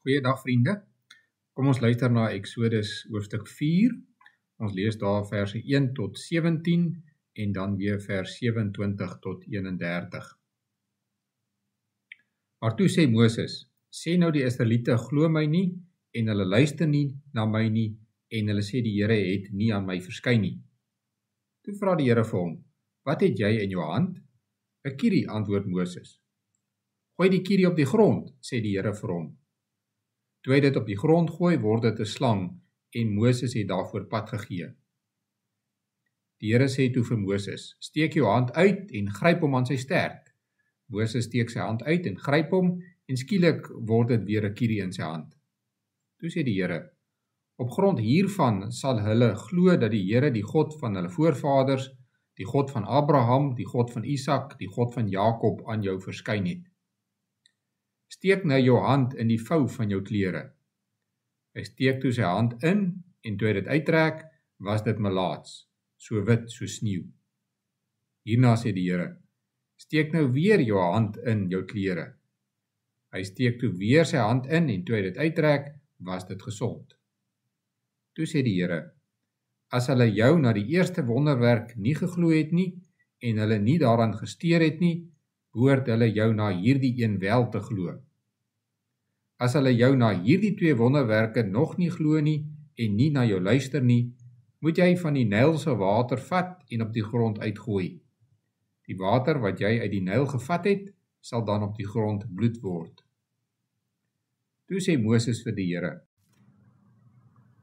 Goeiedag vriende, kom ons luister na Exodus hoofstuk 4, ons lees daar verse 1 tot 17 en dan weer vers 27 tot 31. Maar toe sê Moses, sê nou die Israeliete glo my nie en hulle luister nie na my nie en hulle sê die Here het nie aan my verskyn nie. Toe vra die Here vir hom, wat het jy in jou hand? 'n Kierie, antwoord Moses. Gooi die kierie op die grond, sê die Here vir hom. Toe hy dit op die grond gooi, word dit 'n slang en Moses het daarvoor pad gegee. Die Here sê toe vir Moses, steek jou hand uit en gryp hom aan sy stert. Moses steek sy hand uit en gryp hom en skielik word dit weer 'n kierie in sy hand. Toe sê die Here, op grond hiervan sal hulle glo dat die Here, die God van hulle voorvaders, die God van Abraham, die God van Isak, die God van Jakob aan jou verskyn het. Steek nou jou hand in die vou van jou klere. Hy steek toe sy hand in en toe hy dit uittrek, was dit melaats, so wit so sneeu. Hierna sê die Here, steek nou weer jou hand in jou klere. Hy steek toe weer sy hand in en toe hy dit uittrek, was dit gesond. Toe sê die Here, as hulle jou na die eerste wonderwerk nie geglo het nie en hulle nie daaraan gesteer het nie, behoort hulle jou na hierdie een wel te glo. As hulle jou na hierdie twee wonderwerke nog nie glo nie en nie na jou luister nie, moet jy van die Nyl se water vat en op die grond uitgooi. Die water wat jy uit die Nyl gevat het, sal dan op die grond bloed word. Toe sê Moses vir die Here,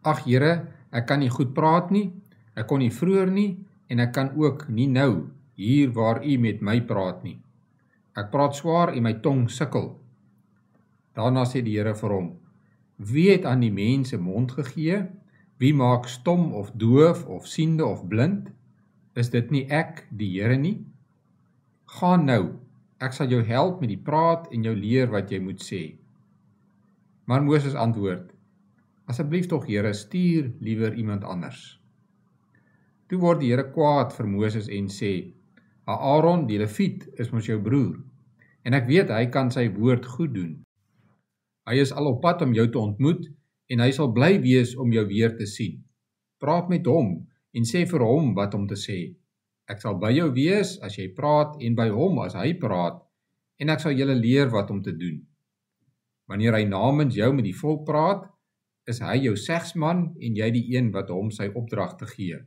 ag Here, ek kan nie goed praat nie, ek kon nie vroeër nie en ek kan ook nie nou, hier waar u met my praat nie. Ek praat swaar en my tong sukkel. Daarna sê die Here vir hom, wie het aan die mens 'n mond gegee? Wie maak stom of doof of siende of blind? Is dit nie ek, die Here nie? Gaan nou, ek sal jou help met die praat en jou leer wat jy moet sê. Maar Moses antwoord, asseblief tog Here, stuur liewer iemand anders. Toe word die Here kwaad vir Moses en sê, Aaron, die Leviet, is mos jou broer, en ek weet hy kan sy woord goed doen. Hy is al op pad om jou te ontmoet, en hy sal bly wees om jou weer te sien. Praat met hom, en sê vir hom wat om te sê. Ek sal by jou wees as jy praat, en by hom as hy praat, en ek sal julle leer wat om te doen. Wanneer hy namens jou met die volk praat, is hy jou segsman, en jy die een wat hom sy opdragte gee.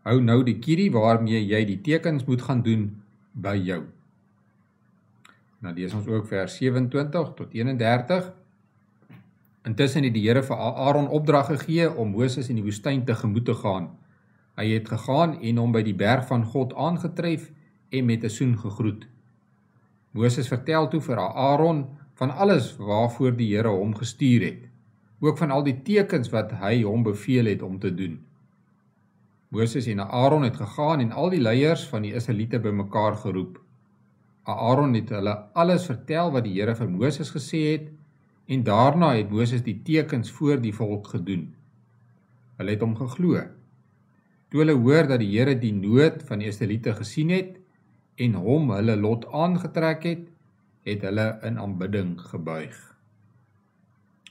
Hou nou die kierie waarmee jy die tekens moet gaan doen, by jou. Nou lees ons ook vers 27 tot 31. Intussen het die Here vir Aaron opdrag gegee om Moses in die woestyn tegemoet te gaan. Hy het gegaan en hom by die berg van God aangetref en met 'n soen gegroet. Moses vertel toe vir Aaron van alles waarvoor die Here hom gestuur het, ook van al die tekens wat hy hom beveel het om te doen. Moses en Aaron het gegaan en al die leiers van die Israeliete bymekaar geroep. Aaron het hulle alles vertel wat die Here vir Moses gesê het, en daarna het Moses die tekens voor die volk gedoen. Hulle het hom geglo. Toe hulle hoor dat die Here die nood van die Israeliete gesien het, en hom hulle lot aangetrek het, het hulle in aanbidding gebuig.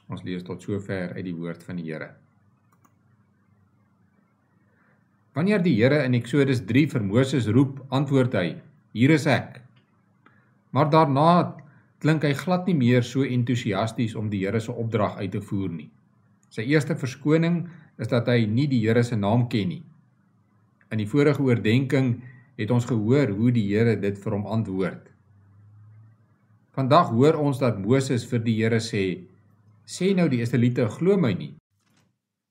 Ons lees tot sover uit die woord van die Here. Wanneer die Here in Exodus 3 vir Moses roep, antwoord hy, hier is ek. Maar daarna klink hy glad nie meer so entoesiasties om die Here se opdrag uit te voer nie. Sy eerste verskoning is dat hy nie die Here se naam ken nie. In die vorige oordenking het ons gehoor hoe die Here dit vir hom antwoord. Vandag hoor ons dat Moses vir die Here sê, sê nou die Israeliete glo my nie.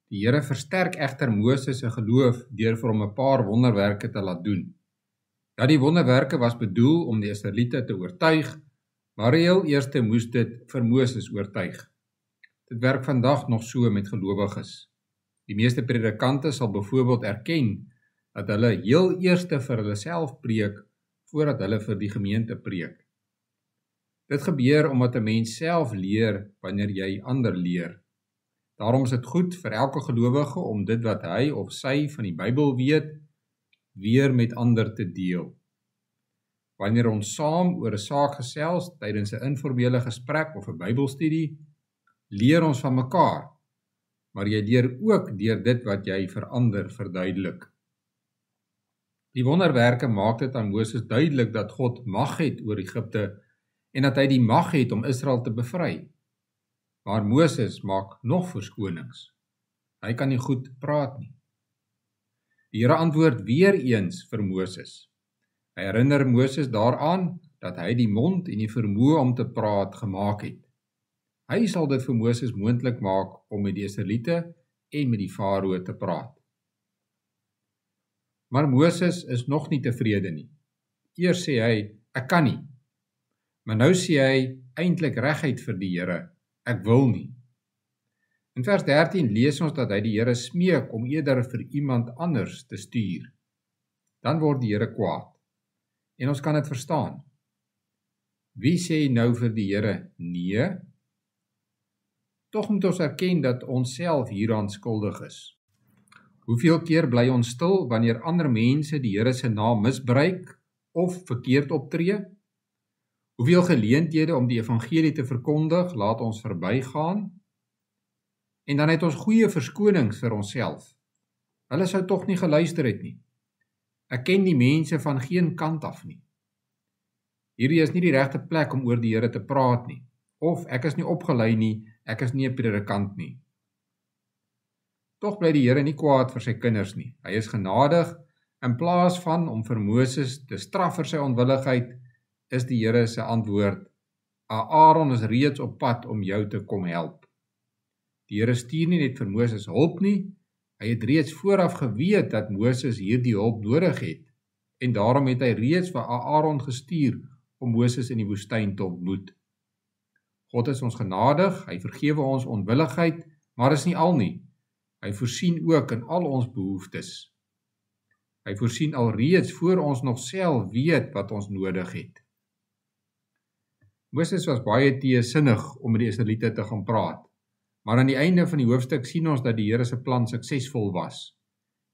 Die Here versterk egter Moses se geloof deur vir hom 'n paar wonderwerke te laat doen. Ja, die wonderwerke was bedoel om die Israeliete te oortuig, maar heel eers moes dit vir Moses oortuig. Dit werk vandag nog so met gelowiges. Die meeste predikante sal byvoorbeeld erken dat hulle heel eers vir hulle self preek voordat hulle vir die gemeente preek. Dit gebeur omdat 'n mens self leer wanneer jy ander leer. Daarom is dit goed vir elke gelowige om dit wat hy of sy van die Bybel weet, weer met ander te deel. Wanneer ons saam oor 'n saak gesels tydens 'n informele gesprek of 'n Bybelstudie, leer ons van mekaar, maar jy leer ook deur dit wat jy vir ander verduidelik. Die wonderwerke maak dit aan Moses duidelik dat God mag het oor Egipte en dat hy die mag het om Israel te bevry. Maar Moses maak nog verskonings. Hy kan nie goed praat nie. Die Here antwoord weer eens vir Moses. Hy herinner Moses daaraan dat hy die mond en die vermoë om te praat gemaak het. Hy sal dit vir Moses moontlik maak om met die Israeliete en met die Farao te praat. Maar Moses is nog nie tevrede nie. Eers sê hy, ek kan nie. Maar nou sê hy eintlik reguit vir die Here, ek wil nie. In vers 13 lees ons dat hy die Here smeek om eerder vir iemand anders te stuur. Dan word die Here kwaad. En ons kan dit verstaan. Wie sê nou vir die Here nee? Tog moet ons erken dat ons self hieraan skuldig is. Hoeveel keer bly ons stil wanneer ander mense die Here se naam misbruik of verkeerd optree? Hoeveel geleenthede om die evangelie te verkondig laat ons verbygaan? En dan het ons goeie verskonings vir onsself. Hulle sou tog nie geluister het nie. Ek ken die mense van geen kant af nie. Hierdie is nie die regte plek om oor die Here te praat nie. Of ek is nie opgelei nie, ek is nie 'n predikant nie. Tog bly die Here nie kwaad vir sy kinders nie. Hy is genadig. In plaas van om vir Moses te straf vir sy onwilligheid, is die Here se antwoord: Aaron is reeds op pad om jou te kom help. Die Here stuur nie net vir Moses hulp nie, hy het reeds vooraf geweet dat Moses hierdie hulp nodig het, en daarom het hy reeds vir Aaron gestuur om Moses in die woestyn te ontmoet. God is ons genadig, hy vergewe ons onwilligheid, maar is nie al nie. Hy voorsien ook in al ons behoeftes. Hy voorsien alreeds voor ons nog self weet wat ons nodig het. Moses was baie teesinnig om met die Israeliete te gaan praat, maar aan die einde van die hoofstuk sien ons dat die Here se plan suksesvol was.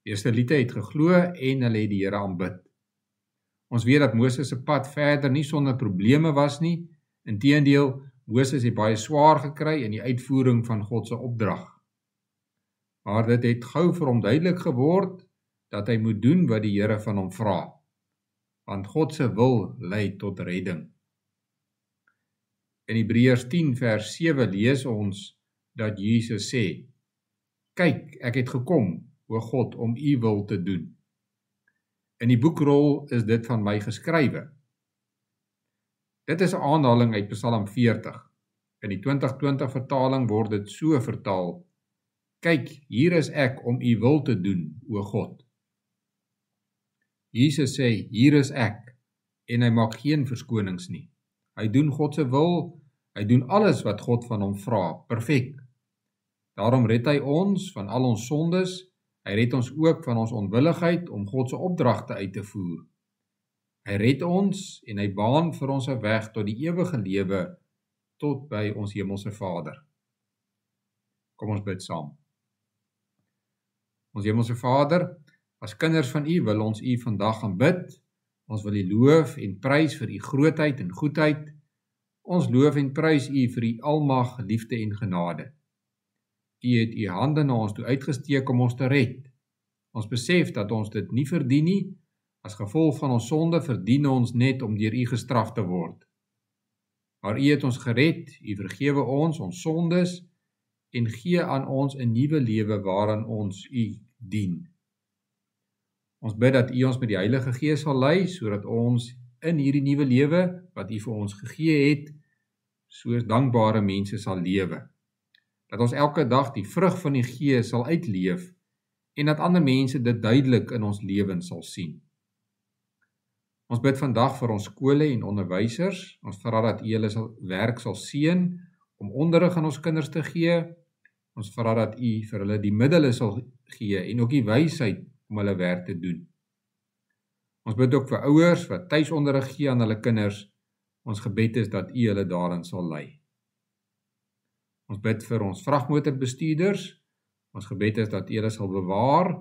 Die Israeliete het geglo en hulle het die Here aanbid. Ons weet dat Moses se pad verder nie sonder probleme was nie, inteendeel, Moses het baie swaar gekry in die uitvoering van God se opdrag. Maar dit het gou vir hom duidelik geword dat hy moet doen wat die Here van hom vra, want God se wil lei tot redding. In Hebreërs 10 vers 7 lees ons dat Jesus sê, kyk, ek het gekom, o God, om u wil te doen. In die boekrol is dit van my geskrywe. Dit is 'n aanhaling uit Psalm 40. In die 2020 vertaling word dit so vertaal, kyk, hier is ek om u wil te doen, o God. Jesus sê, hier is ek, en hy maak geen verskonings nie. Hy doen God se wil, hy doen alles wat God van hom vra, perfek. Daarom red hy ons van al ons sondes, hy red ons ook van ons onwilligheid om God se opdragte uit te voer. Hy red ons en hy baan vir ons 'n weg tot die ewige lewe, tot by ons hemelse Vader. Kom ons bid saam. Ons hemelse Vader, as kinders van u wil ons u vandag aanbid. Ons wil u loof en prys vir u grootheid en goedheid. Ons loof en prys u vir u almag, liefde en genade. U het u hande na ons toe uitgesteek om ons te red. Ons besef dat ons dit nie verdien nie. As gevolg van ons sonde verdien ons net om deur u gestraf te word. Maar u het ons gered, u vergewe ons sondes en gee aan ons 'n nuwe lewe waaraan ons u dien. Ons bid dat u ons met die Heilige Gees sal lei, sodat ons in hierdie nuwe lewe wat u vir ons gegee het, soos dankbare mense sal lewe. Dat ons elke dag die vrug van die Gees sal uitleef en dat ander mense dit duidelik in ons lewens sal sien. Ons bid vandag vir ons skole en onderwysers. Ons vra dat u hulle werk sal seën om onderrig aan ons kinders te gee. Ons vra dat u vir hulle die middele sal gee en ook die wysheid om hulle werk te doen. Ons bid ook vir ouers wat tuisonderrig gee aan hulle kinders. Ons gebed is dat u hulle daarin sal lei. Ons bid vir ons vragmotorbestuurders. Ons gebed is dat u hulle sal bewaar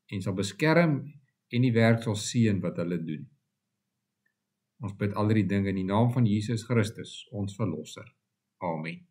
en sal beskerm en die werk sal seën wat hulle doen. Ons bid al hierdie dinge in die naam van Jesus Christus, ons verlosser. Amen.